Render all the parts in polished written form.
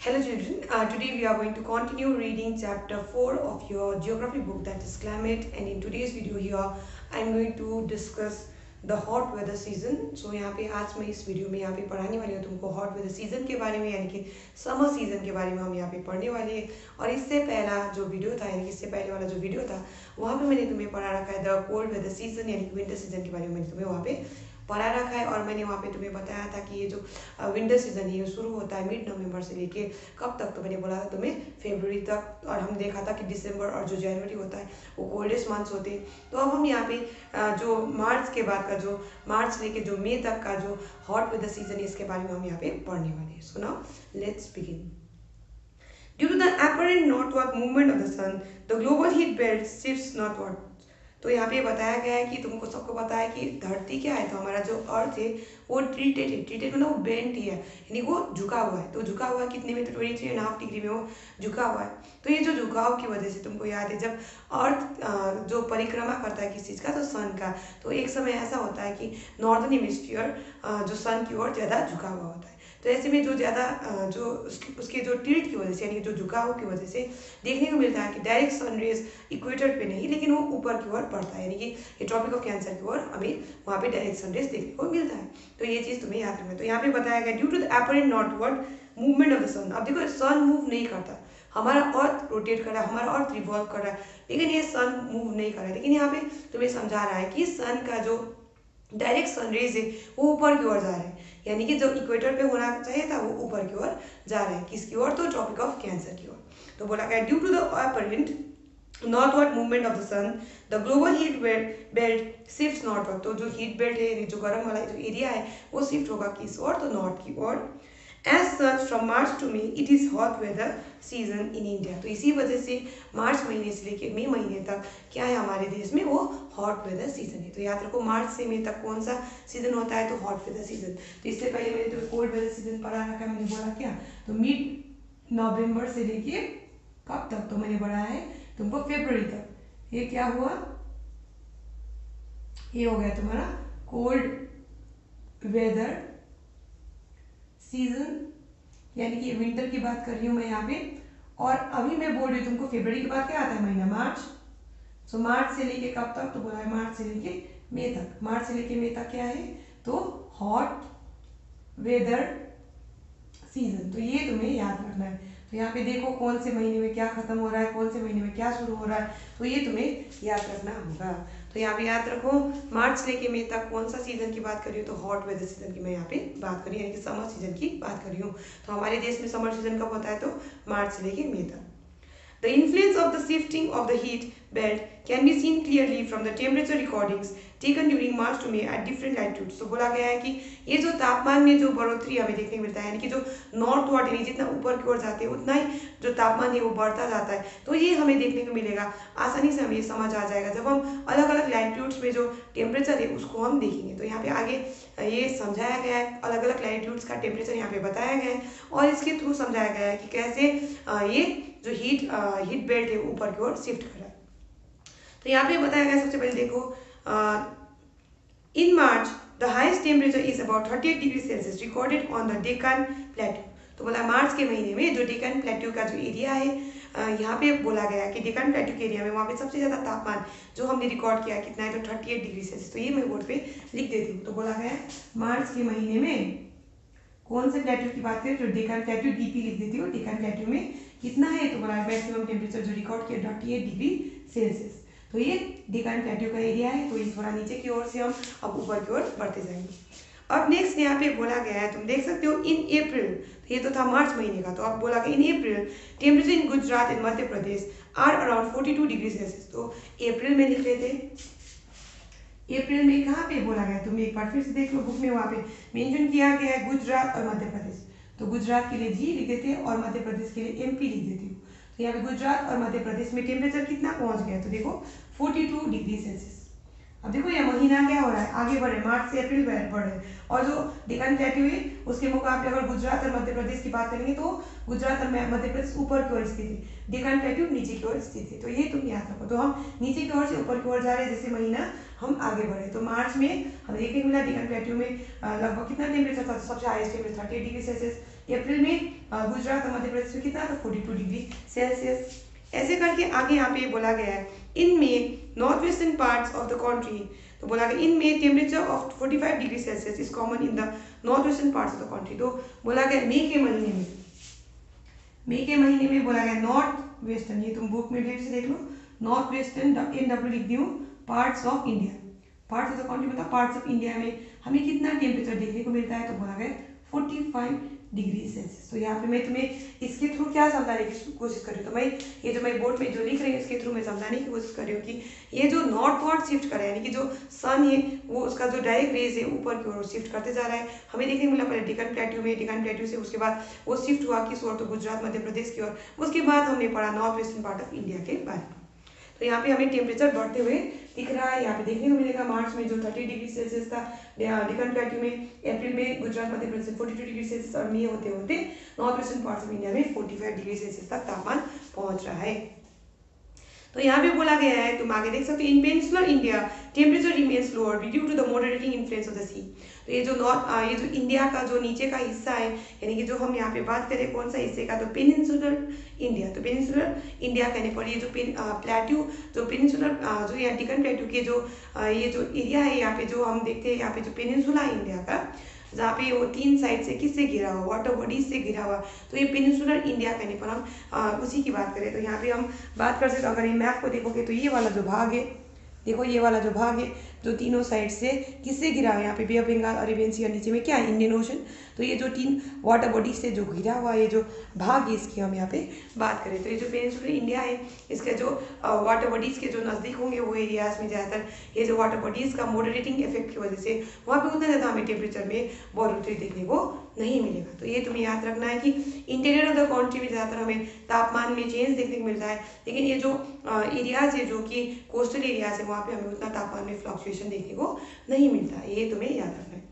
Hello children, today we are going to continue reading chapter 4 of your geography book, that is climate, and in today's video here I am going to discuss the hot weather season. So यहाँ पे आज मैं इस video में यहाँ पे पढ़ाने वाली हूँ तुमको हॉट वेदर सीजन के बारे में, यानी कि समर सीजन के बारे में हम यहाँ पे पढ़ने वाले हैं। और इससे पहला जो वीडियो था, यानी कि इससे पहले वाला जो वीडियो था वहाँ पे मैंने तुम्हें पढ़ा रखा है द कोल्ड वेदर सीजन, यानी कि विंटर सीजन के बारे में मैंने तुम्हें वहाँ पे पढ़ा रखा है। और मैंने वहाँ पे तुम्हें बताया था कि ये जो विंटर सीजन है ये शुरू होता है मिड नवंबर से लेके कब तक, तो मैंने बोला था तुम्हें फरवरी तक। और हम देखा था कि दिसंबर और जो जनवरी होता है वो कोल्डेस्ट मंथ्स होते हैं। तो अब हम यहाँ पे जो मार्च के बाद का जो मार्च लेके जो मई तक का जो हॉट वेदर सीजन है इसके बारे में हम यहाँ पे पढ़ने वाले हैं। So now let's begin. Due to the apparent northward movement of the sun, the global heat belt shifts northward. तो यहाँ पे बताया गया है कि तुमको सबको पता है कि धरती क्या है, तो हमारा जो अर्थ है वो टिल्टेड है। टिल्टेड मतलब वो बेंट ही है, यानी वो झुका हुआ है। तो झुका हुआ कितने में, तो 23.5 डिग्री में वो झुका हुआ है। तो ये जो झुकाव की वजह से तुमको याद है जब अर्थ जो परिक्रमा करता है किस चीज़ का, तो सन का, तो एक समय ऐसा होता है कि नॉर्दर्न हेमिस्फीयर जो सन की ओर ज़्यादा झुका हुआ होता है। तो ऐसे में जो ज़्यादा जो उसके जो टिल्ट की वजह से, यानी जो झुकाव की वजह से देखने को मिलता है कि डायरेक्ट सन रेज इक्वेटर पे नहीं, लेकिन वो ऊपर की ओर पड़ता है, यानी कि ये ट्रॉपिक ऑफ कैंसर की ओर हमें वहाँ पे डायरेक्ट सन रेज देखने को मिलता है। तो ये चीज़ तुम्हें याद रखना है। तो यहाँ पे बताया गया due to the apparent northward movement of the sun. अब देखो सन मूव नहीं करता, हमारा अर्थ रोटेट कर रहा है, हमारा अर्थ रिवॉल्व कर रहा है, लेकिन ये सन मूव नहीं कर रहा है। लेकिन यहाँ पे तुम्हें समझा रहा है कि सन का जो डायरेक्ट सन रेज है वो ऊपर की ओर जा रहा है, यानी कि जो इक्वेटर पे होना चाहिए था वो ऊपर की ओर जा रहा है। किसकी ओर, तो ट्रॉपिक ऑफ कैंसर की ओर। तो बोला गया due to the apparent northward movement of the sun the global heat belt shifts northward. तो जो हीट बेल्ट है, जो गर्म वाला जो एरिया है वो शिफ्ट होगा किस ओर, तो नॉर्थ की ओर। As such from March to May it is hot weather season in India. तो इसी वजह से मार्च महीने से लेकर मई महीने तक क्या है हमारे देश में, वो हॉट वेदर सीजन है। तो याद रखो मार्च से मई तक कौन सा सीजन होता है, तो हॉट वेदर सीजन। तो इससे पहले मैंने तो कोल्ड वेदर सीजन पढ़ा रखा, मैंने बोला क्या, तो मिड नवंबर से लेके कब तक, तो मैंने पढ़ा है तुमको फरवरी तक। ये क्या हुआ, ये हो गया तुम्हारा कोल्ड वेदर सीजन, यानी कि विंटर की बात कर रही हूँ मैं यहाँ पे। और अभी मैं बोल रही हूँ तुमको फरवरी के बाद क्या आता है महीना, मार्च। सो मार्च से लेके कब तक, तो बोला है मार्च से लेके मई तक। मार्च से लेके मई तक क्या है, तो हॉट वेदर सीजन। तो ये तुम्हें याद रखना है। तो यहाँ पे देखो कौन से महीने में क्या खत्म हो रहा है, कौन से महीने में क्या शुरू हो रहा है, तो ये तुम्हें याद रखना होगा। तो यहाँ पे याद रखो मार्च से लेके मई तक कौन सा सीजन की बात कर रही हूँ, तो हॉट वेदर सीजन की मैं यहाँ पे बात कर रही हूँ, यानी कि समर सीजन की बात कर रही हूँ। तो हमारे देश में समर सीजन कब होता है, तो मार्च से लेके मई तक। The influence of the shifting of the heat belt can be seen clearly from the temperature recordings taken during March to May at different latitudes. तो बोला गया है कि ये जो तापमान में जो बढ़ोतरी हमें देखने को मिलता है, यानी कि जो नॉर्थ वर्ड यानी जितना ऊपर की ओर जाते हैं उतना ही जो तापमान है वो बढ़ता जाता है। तो ये हमें देखने को मिलेगा, आसानी से हमें समझ आ जाएगा जब हम अलग अलग लैटिट्यूड्स में जो टेम्परेचर है उसको हम देखेंगे। तो यहाँ पे आगे ये समझाया गया है, अलग अलग लैटिट्यूड्स का टेम्परेचर यहाँ पे बताया गया है, और इसके थ्रू समझाया गया है कि कैसे ये जो हीट बेल्ट है ऊपर की ओर शिफ्ट कर रहा है। तो यहाँ पे बताया गया, सबसे पहले देखो in March the highest temperature is about 38 degree Celsius recorded on the Deccan plateau. तो बोला मार्च के महीने में जो डेक्कन प्लेट्यू का जो एरिया है, यहाँ पे बोला गया कि डेक्कन प्लेट्यू के एरिया में वहाँ पे सबसे ज़्यादा तापमान जो हमने रिकॉर्ड किया कितना है, तो 38 डिग्री सेल्सियस। तो ये मैं बोर्ड पे लिख देती हूँ। तो बोला गया मार्च के महीने में कौन से प्लेट्यू की बात करें, तो डेक्कन प्लेट्यू डीपी लिख देती हूँ। डेक्कन प्लेट्यू में कितना है, तो बोला मैक्सिमम टेम्परेचर जो रिकॉर्ड किया 38 डिग्री सेल्सियस। तो ये डेक्कन प्लेट्यू का एरिया है। तो ये थोड़ा नीचे की ओर से हम अब ऊपर की ओर बढ़ते जाएंगे। अब नेक्स्ट यहाँ पे बोला गया है, तुम देख सकते हो इन अप्रैल, तो ये तो था मार्च महीने का। तो अब बोला गया in April temperature in Gujarat and Madhya Pradesh are around 42 degree Celsius. तो अप्रैल में लिख रहे थे, अप्रैल में कहाँ पे बोला गया, तुम एक बार फिर से देख लो बुक में, वहाँ पे मेंशन किया गया है गुजरात और मध्य प्रदेश। तो गुजरात के लिए जी लिख देते हैं और मध्य प्रदेश के लिए एमपी लिख देती हूँ। तो यहाँ पे गुजरात और मध्य प्रदेश में टेम्परेचर कितना पहुँच गया, तो देखो 42 डिग्री सेल्सियस। अब देखो ये महीना क्या हो रहा है, आगे बढ़े, मार्च से अप्रैल बढ़ रहे हैं। और जो डेक्कन प्लेट्यू है उसके मुकाबले अगर गुजरात और मध्य प्रदेश की बात करेंगे तो गुजरात और मध्य प्रदेश ऊपर की ओर स्थित है, डेक्कन प्लेट्यू नीचे की ओर स्थित है। तो ये तुम याद रखो। तो हम नीचे की ओर से ऊपर की ओर जा रहे हैं, जैसे महीना हम आगे बढ़े। तो मार्च में हमें देखने को मिला डेक्कन प्लेट्यू में लगभग कितना टेम्परेचर था, तो सबसे हाईएस्ट टेम्परेचर 38 डिग्री सेल्सियस। अप्रैल में गुजरात और मध्य प्रदेश में कितना था 42 डिग्री सेल्सियस। ऐसे करके आगे यहाँ पे बोला गया है इन में north western parts of the country, तो बोला गया इन में temperature of 45 degree Celsius is common in the north western parts of the country. तो बोला गया मई के महीने में बोला गया नॉर्थ वेस्टर्न, ये तुम बुक में ढेर से देख लो, नॉर्थ वेस्टर्न NW लिख दी हूँ, parts of India, parts of the country मतलब पार्ट्स ऑफ इंडिया में हमें कितना टेम्परेचर देखने को मिलता है, तो बोला गया 45 डिग्री सेल्सियस। तो यहाँ पे मैं तुम्हें इसके थ्रू क्या समझाने की कोशिश कर रही हूँ, तो मैं ये जो मैं बोर्ड में जो लिख रही हूँ इसके थ्रू मैं समझाने की कोशिश कर रही हूँ कि ये जो नॉर्थवर्ड शिफ्ट कर रहा है, यानी कि जो सन है वो उसका जो डायरेक्ट रेज है ऊपर की ओर शिफ्ट करते जा रहा है। हमें देखने को मिला पहले डेक्कन प्लेट्यू में, डेक्कन प्लेट्यू से उसके बाद वो शिफ्ट हुआ किस ओर, तो गुजरात मध्य प्रदेश की ओर। उसके बाद हमने पढ़ा north western part of India के बारे में। तो यहाँ पे हमें टेम्परेचर बढ़ते हुए दिख रहा है, यहाँ पे देखने को मिलेगा मार्च में जो 30 डिग्री सेल्सियस था डेक्कन प्लेट्यू में, अप्रैल में गुजरात मध्य प्रदेश में 42 डिग्री सेल्सियस, और मई होते होते north western parts of India में 45 डिग्री सेल्सियस तक तापमान पहुंच रहा है। तो यहाँ पे बोला गया है, तुम आगे देख सकते हो, in peninsular India temperature remains lower due to the moderating influence of the sea. तो ये जो इंडिया का जो नीचे का हिस्सा है, यानी कि जो हम यहाँ पे बात करें कौन सा हिस्से का, तो पेनिनसुलर इंडिया। तो पेनिनसुलर इंडिया कहने पर ये जो प्लेट्यू जो पेनिनसुलर जो यहाँ डेक्कन प्लेट्यू के जो ये जो एरिया है यहाँ पे जो हम देखते हैं, यहाँ पे जो पेनिनसुला इंडिया का जहाँ पे वो 3 साइड से किससे घिरा हुआ, वाटर बॉडीज से घिरा हुआ, तो ये पेनिनसुलर इंडिया कहने पर हम उसी की बात करें। तो यहाँ पे हम बात कर सकते, अगर ये मैप को देखोगे तो ये वाला जो भाग है, देखो ये वाला जो भाग है जो तीनों साइड से किससे घिरा हुआ है, यहाँ पे बे ऑफ बंगाल, अरेबियन सी, और नीचे में क्या है, इंडियन ओशन। तो ये जो 3 वाटर बॉडी से जो घिरा हुआ ये जो भाग है इसकी हम यहाँ पे बात करें, तो ये जो पेनिनसुलर इंडिया है इसके जो वाटर बॉडीज के जो नज़दीक होंगे वो एरियाज में ज़्यादातर ये जो वाटर बॉडीज का मॉडरेटिंग इफेक्ट की वजह से वहाँ पे उतना ज़्यादा हमें टेम्परेचर में बढ़ोतरी देखने को नहीं मिलेगा। तो ये तुम्हें याद रखना है कि इंटीरियर ऑफ द कंट्री में ज़्यादातर हमें तापमान में चेंज देखने को मिलता है, लेकिन ये जो एरियाज है जो कि कोस्टल एरियाज है वहाँ पे हमें उतना तापमान में फ्लक्चुएशन देखने को नहीं मिलता, ये तुम्हें याद रखना है।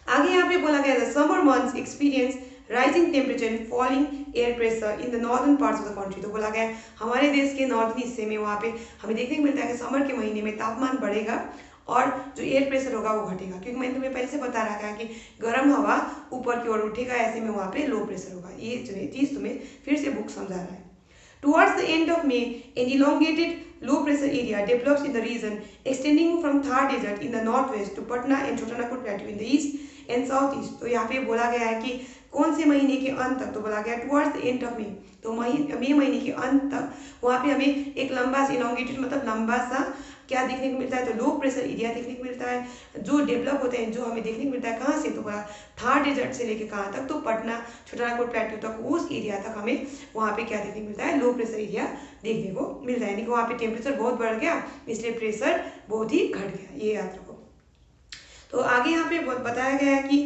आगे यहाँ पे बोला गया है summer months experience rising temperature and falling air pressure in the northern parts of the country. तो बोला गया है हमारे देश के नॉर्दर्न हिस्से में वहाँ पे हमें देखने को मिलता है कि समर के महीने में तापमान बढ़ेगा और जो एयर प्रेशर होगा वो घटेगा, क्योंकि मैंने तुम्हें पहले से बता रखा है कि गर्म हवा ऊपर की ओर उठेगा, ऐसे में वहाँ पे लो प्रेशर होगा। ये जो चीज़ तुम्हें फिर से बुक समझा रहा है। Towards the end of May, an elongated low pressure area develops in the region, extending from Thar Desert in the northwest to Patna and Chotanagpur Plateau in the east and southeast। तो यहाँ पे बोला गया है कि कौन से महीने के अंत तक, तो बोला गया towards the end of May, तो मई महीने के अंत तक वहाँ पे हमें एक लंबा सा इलॉन्गेटेड मतलब लंबा सा क्या देखने को मिलता है, तो लो प्रेशर एरिया देखने को मिलता है जो डेवलप होते हैं, जो हमें देखने को मिलता है कहाँ से, तो बोला थार डेजर्ट से लेके कहाँ तक, तो पटना छोटानागपुर प्लेट्यू तक, उस एरिया तक हमें वहाँ पे क्या देखने को मिलता है, लो प्रेशर एरिया देखने को मिलता है, यानी कि वहाँ पे टेम्परेचर बहुत बढ़ गया इसलिए प्रेशर बहुत ही घट गया, ये याद रखो। तो आगे यहाँ पे बताया गया है कि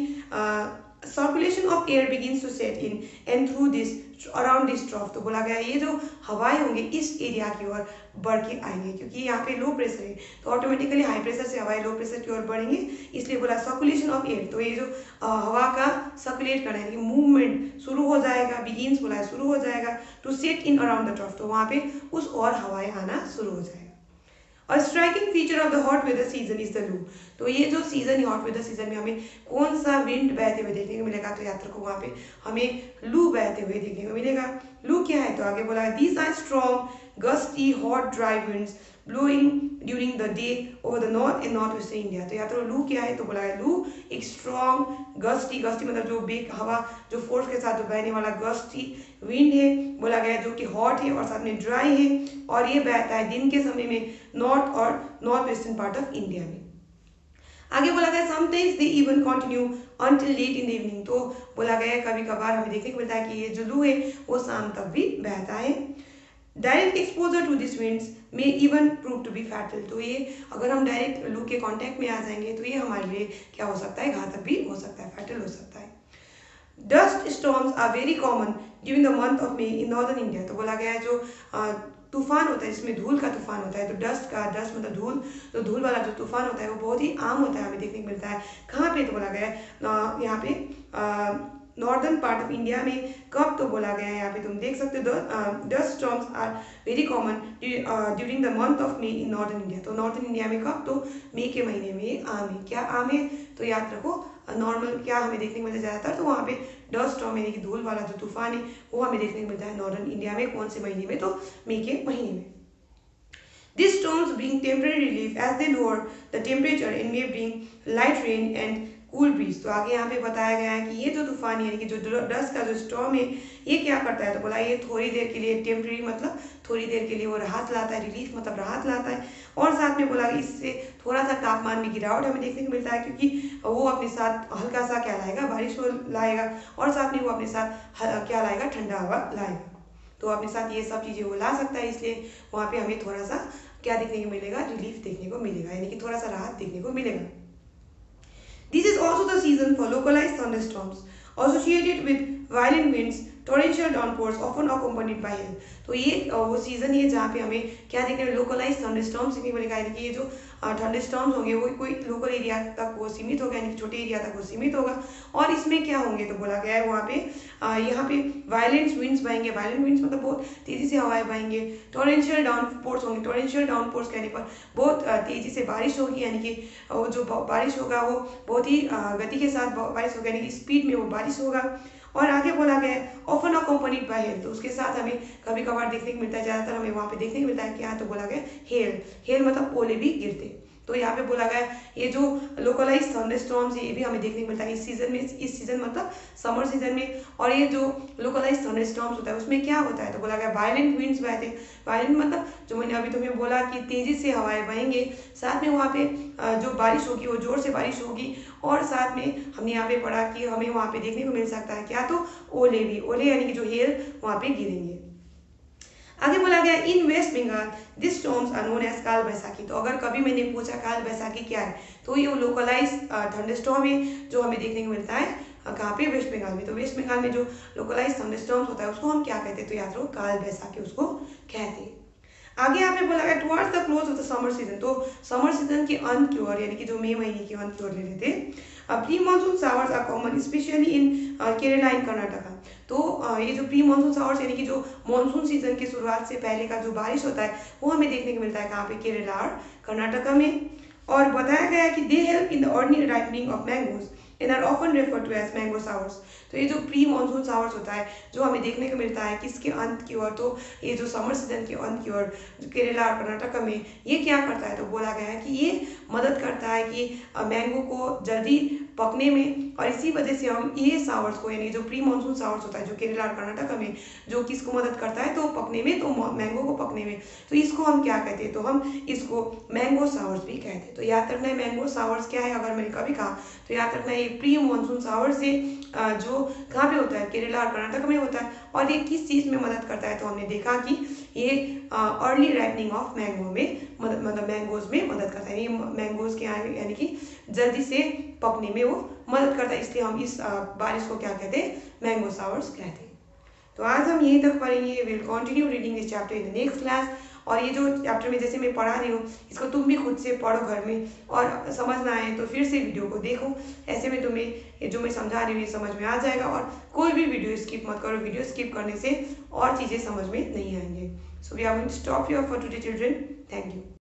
circulation of air begins to set in and through this around this trough. तो बोला गया ये जो हवाएं होंगे इस एरिया की ओर बढ़ के आएंगे, क्योंकि यहाँ पे लो प्रेशर है तो ऑटोमेटिकली हाई प्रेशर से हवाएं लो प्रेशर की ओर बढ़ेंगे, इसलिए बोला सर्कुलेशन ऑफ एयर। तो ये जो हवा का सर्कुलेट करना है, मूवमेंट शुरू हो जाएगा, बिगिंस बोला है शुरू हो जाएगा, to set in around the trough, तो वहाँ पे उस और हवाएं आना शुरू हो जाएगा। और striking feature of the hot weather season is the loo. तो ये जो सीजन है हॉट वेदर सीजन में हमें कौन सा विंड बहते हुए देखने को मिलेगा, तो याद रखो वहाँ पे हमें लू बहते हुए देखने को मिलेगा। लू क्या है, तो आगे बोला these are strong gusty hot dry winds blowing during the day over the north and north western India. तो याद रखो लू क्या है, तो बोला है लू एक स्ट्रॉन्ग गस्टी मतलब जो बेग हवा जो फोर्स के साथ जो बहने वाला गस्टी विंड है, बोला गया है जो कि हॉट है और साथ में ड्राई है, और ये बहता है दिन के समय में नॉर्थ और north western part of India में। आगे बोला गया sometimes they even continue until late in the evening. तो बोला गया कभी कभार हमें देखने को मिलता है कि ये जो लू है वो शाम तक भी बहता है। Direct exposure to this winds may even prove to be fatal. तो ये अगर हम डायरेक्ट लू के कांटेक्ट में आ जाएंगे तो ये हमारे लिए क्या हो सकता है, घातक भी हो सकता है, फैटल हो सकता है। Dust storms are very common during the month of May in northern India. तो बोला गया है जो तूफान होता है जिसमें धूल का तूफान होता है, तो डस्ट मतलब धूल, तो धूल वाला जो तूफान होता है वो बहुत ही आम होता है, हमें देखने को मिलता है। कहाँ पे, तो बोला गया है यहाँ पे नॉर्दर्न पार्ट ऑफ इंडिया में। कब, तो बोला गया है यहाँ पे तुम देख सकते हो dust storms are very common during the month of May in northern India. तो नॉर्दर्न इंडिया में कब, तो मई के महीने में आम है। क्या आम है, तो याद रखो नॉर्मल क्या हमें देखने को मिलता है ज़्यादातर, तो वहाँ पे डस्ट स्टॉर्म यानी कि धूल वाला जो तूफान है वो हमें देखने को मिलता है नॉर्दर्न इंडिया में। कौन से महीने में? तो मई के महीने में। These storms bring temporary relief as they lower the temperature and may bring light rain and cool breeze। तो आगे यहाँ पे बताया गया है कि ये जो तूफान यानी कि जो डस्ट का जो स्टॉर्म है ये क्या करता है? तो बोला ये थोड़ी देर के लिए, टेम्परेरी मतलब थोड़ी देर के लिए वो राहत लाता है, रिलीफ मतलब राहत लाता है। और साथ में बोला इससे थोड़ा सा तापमान में गिरावट हमें देखने को मिलता है, क्योंकि वो अपने साथ हल्का सा क्या लाएगा? बारिश को लाएगा, और साथ में वो अपने साथ क्या लाएगा? ठंडा हवा लाएगा। तो अपने साथ ये सब चीज़ें वो ला सकता है, इसलिए वहाँ पे हमें थोड़ा सा क्या देखने को मिलेगा? रिलीफ देखने को मिलेगा, यानी कि थोड़ा सा राहत देखने को मिलेगा। This is also the season for localized thunderstorms associated with violent winds, torrential downpours often accompanied by hail। तो ये वो सीजन है जहाँ पे हमें क्या देखने में? लोकलाइज थंडरस्टॉर्म्स देखने को मिलेगा, यानी कि ये जो थंडरस्टॉर्म्स होंगे वो कोई लोकल एरिया तक वो सीमित होगा, यानी कि छोटे एरिया तक वो सीमित होगा। और इसमें क्या होंगे? तो बोला गया है वहाँ पे यहाँ पे वायलेंट विंड्स बहेंगे। वायलेंट विंड्स मतलब बहुत तेजी से हवाएं बहेंगे। टॉरेंशियल डाउनपोर्स होंगे। टॉरेंशियल डाउनपोर्स कहने पर बहुत तेजी से बारिश होगी, यानी कि वो जो बारिश होगा वो बहुत ही गति के साथ बारिश होगा, यानी कि स्पीड में वो बारिश होगा। और आगे बोला गया है ऑफन अकम्पनीड बाय हेल। तो उसके साथ हमें कभी कभार देखने को मिलता है, ज़्यादातर हमें वहाँ पे देखने को मिलता है क्या? तो बोला गया हेल। हेल मतलब ओले भी गिरते। तो यहाँ पे बोला गया ये जो लोकलाइज थंडरस्टॉर्म्स है ये भी हमें देखने को मिलता है इस सीजन में। इस सीजन मतलब समर सीजन में। और ये जो लोकलाइज थंडरस्टॉर्म्स होता है उसमें क्या होता है? तो बोला गया वायलेंट विंड्स बहते हैं। वायलेंट मतलब जो मैंने अभी तुम्हें बोला कि तेजी से हवाएं बहेंगे, साथ में वहाँ पे जो बारिश होगी वो जोर से बारिश होगी, और साथ में हमने यहाँ पे पढ़ा कि हमें वहाँ पे देखने को मिल सकता है क्या? तो ओले भी। ओले यानी कि जो हेल वहाँ पे गिरेंगे। आगे बोला गया in West Bengal this storms are known as kal baisakhi. तो अगर कभी मैंने पूछा काल बैसाखी क्या है, तो ये लोकलाइज थंडरस्टॉर्म है जो हमें देखने को मिलता है कहाँ पे? वेस्ट बंगाल में। तो वेस्ट बंगाल में जो लोकलाइज थंडरस्टॉर्म्स होता है उसको हम क्या कहते हैं? तो याद रखो काल बैसाखी उसको कहते हैं। आगे यहाँ पे बोला गया towards the close of the summer season. तो समर सीजन के अंत की ओर, यानी कि जो मई महीने के अंत की ओर ले लेते pre monsoon showers are common specially in Kerala in Karnataka. तो ये जो प्री मानसून शावर्स यानी कि जो मानसून सीजन की शुरुआत से पहले का जो बारिश होता है वो हमें देखने को मिलता है कहाँ पे? केरला और कर्नाटका में। और बताया गया है कि they help in the early ripening of mangoes and are often referred to as mango showers. तो ये जो प्री मानसून शावर्स होता है जो हमें देखने को मिलता है किसके अंत की ओर? तो ये जो समर सीजन के अंत की ओर केरला और कर्नाटक में ये क्या करता है? तो बोला गया है कि ये मदद करता है कि मैंगो को जल्दी पकने में, और इसी वजह से हम ये शावर्स को यानी जो प्री मानसून शावर्स होता है जो केरला और कर्नाटक में जो किसको मदद करता है? तो पकने में, तो मैंगो को पकने में। तो इसको हम क्या कहते हैं? तो हम इसको मैंगो शावर्स भी कहते हैं। तो याद रखना है मैंगो शावर्स क्या है, अगर मैंने कभी कहा तो याद रखना है ये प्री मानसून शावर्स से जो कहाँ पे होता है? केरला और कर्नाटक में होता है। और ये किस चीज़ में मदद करता है? तो हमने देखा कि ये अर्ली राइपनिंग ऑफ मैंगो में मतलब मैंगोज में मदद करता है। ये मैंगोज के यानी कि जल्दी से पकने में वो मदद करता है, इसलिए हम इस बारिश को क्या कहते हैं? मैंगो शावर्स कहते हैं। तो आज हम यहीं तक पढ़ेंगे। Will continue reading this chapter in the next class. और ये जो चैप्टर में जैसे मैं पढ़ा रही हूँ इसको तुम भी खुद से पढ़ो घर में, और समझ ना आए तो फिर से वीडियो को देखो। ऐसे में तुम्हें ये जो मैं समझा रही हूँ ये समझ में आ जाएगा, और कोई भी वीडियो स्किप मत करो। वीडियो स्किप करने से और चीज़ें समझ में नहीं आएंगे। So we are going to stop here for today children. Thank you.